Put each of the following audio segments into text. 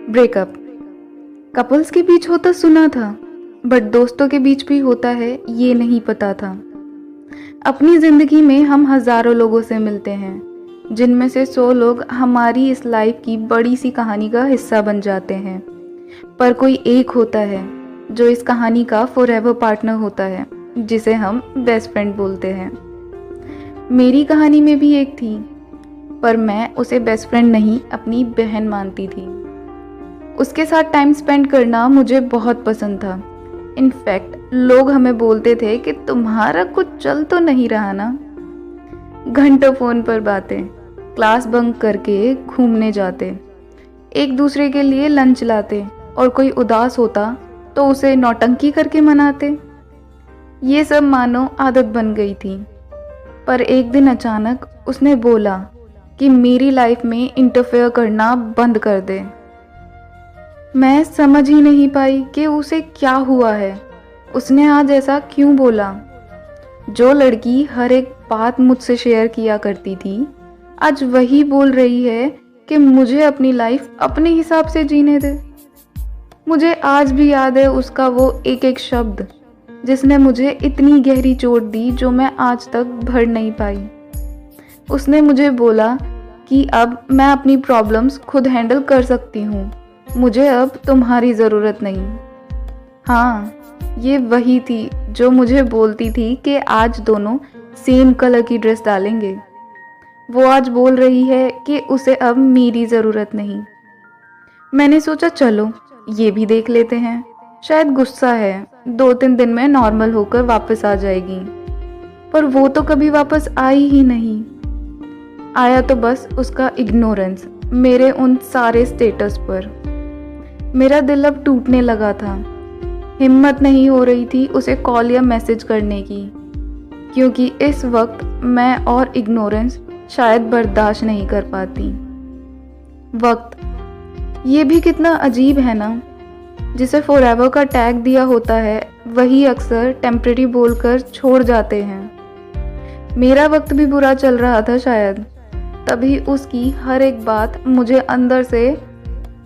Breakup couples के बीच होता सुना था, बट दोस्तों के बीच भी होता है ये नहीं पता था। अपनी ज़िंदगी में हम हज़ारों लोगों से मिलते हैं, जिनमें से 100 लोग हमारी इस लाइफ की बड़ी सी कहानी का हिस्सा बन जाते हैं। पर कोई एक होता है जो इस कहानी का फॉरएवर पार्टनर होता है, जिसे हम बेस्ट फ्रेंड बोलते हैं। मेरी कहानी में भी एक थी, पर मैं उसे बेस्ट फ्रेंड नहीं अपनी बहन मानती थी। उसके साथ टाइम स्पेंड करना मुझे बहुत पसंद था। इनफैक्ट लोग हमें बोलते थे कि तुम्हारा कुछ चल तो नहीं रहा ना। घंटों फ़ोन पर बातें, क्लास बंक करके घूमने जाते, एक दूसरे के लिए लंच लाते और कोई उदास होता तो उसे नौटंकी करके मनाते। ये सब मानो आदत बन गई थी। पर एक दिन अचानक उसने बोला कि मेरी लाइफ में इंटरफेयर करना बंद कर दे। मैं समझ ही नहीं पाई कि उसे क्या हुआ है। उसने आज ऐसा क्यों बोला? जो लड़की हर एक बात मुझसे शेयर किया करती थी, आज वही बोल रही है कि मुझे अपनी लाइफ अपने हिसाब से जीने दे। मुझे आज भी याद है उसका वो एक एक शब्द, जिसने मुझे इतनी गहरी चोट दी जो मैं आज तक भर नहीं पाई। उसने मुझे बोला कि अब मैं अपनी प्रॉब्लम्स खुद हैंडल कर सकती हूँ, मुझे अब तुम्हारी ज़रूरत नहीं। हाँ, ये वही थी जो मुझे बोलती थी कि आज दोनों सेम कलर की ड्रेस डालेंगे। वो आज बोल रही है कि उसे अब मेरी ज़रूरत नहीं। मैंने सोचा चलो ये भी देख लेते हैं, शायद गुस्सा है, 2-3 दिन में नॉर्मल होकर वापस आ जाएगी। पर वो तो कभी वापस आई ही नहीं। आया तो बस उसका इग्नोरेंस मेरे उन सारे स्टेटस पर। मेरा दिल अब टूटने लगा था। हिम्मत नहीं हो रही थी उसे कॉल या मैसेज करने की, क्योंकि इस वक्त मैं और इग्नोरेंस शायद बर्दाश्त नहीं कर पाती। वक्त, ये भी कितना अजीब है ना। जिसे फॉरएवर का टैग दिया होता है, वही अक्सर टेम्परेरी बोलकर छोड़ जाते हैं। मेरा वक्त भी बुरा चल रहा था शायद, तभी उसकी हर एक बात मुझे अंदर से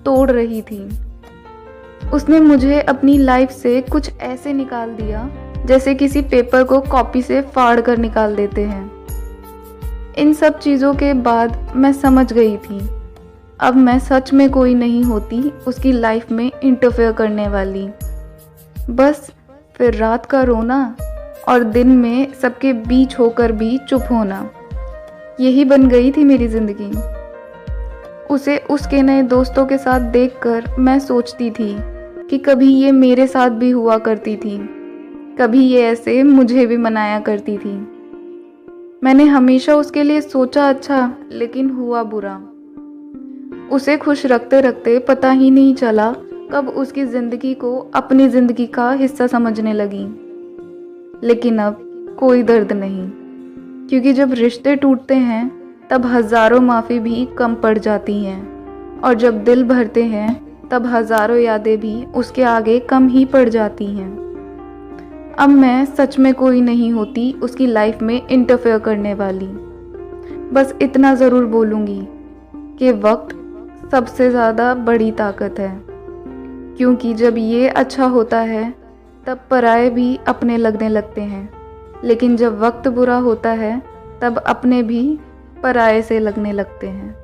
तोड़ रही थी। उसने मुझे अपनी लाइफ से कुछ ऐसे निकाल दिया जैसे किसी पेपर को कॉपी से फाड़ कर निकाल देते हैं। इन सब चीज़ों के बाद मैं समझ गई थी, अब मैं सच में कोई नहीं होती उसकी लाइफ में इंटरफेयर करने वाली। बस फिर रात का रोना और दिन में सबके बीच होकर भी चुप होना, यही बन गई थी मेरी ज़िंदगी। उसे उसके नए दोस्तों के साथ देखकर मैं सोचती थी कि कभी ये मेरे साथ भी हुआ करती थी, कभी ये ऐसे मुझे भी मनाया करती थी। मैंने हमेशा उसके लिए सोचा अच्छा, लेकिन हुआ बुरा। उसे खुश रखते रखते पता ही नहीं चला कब उसकी ज़िंदगी को अपनी ज़िंदगी का हिस्सा समझने लगी। लेकिन अब कोई दर्द नहीं, क्योंकि जब रिश्ते टूटते हैं तब हज़ारों माफ़ी भी कम पड़ जाती हैं, और जब दिल भरते हैं तब हज़ारों यादें भी उसके आगे कम ही पड़ जाती हैं। अब मैं सच में कोई नहीं होती उसकी लाइफ में इंटरफेयर करने वाली। बस इतना ज़रूर बोलूँगी कि वक्त सबसे ज़्यादा बड़ी ताकत है, क्योंकि जब ये अच्छा होता है तब पराये भी अपने लगने लगते हैं, लेकिन जब वक्त बुरा होता है तब अपने भी पराये से लगने लगते हैं।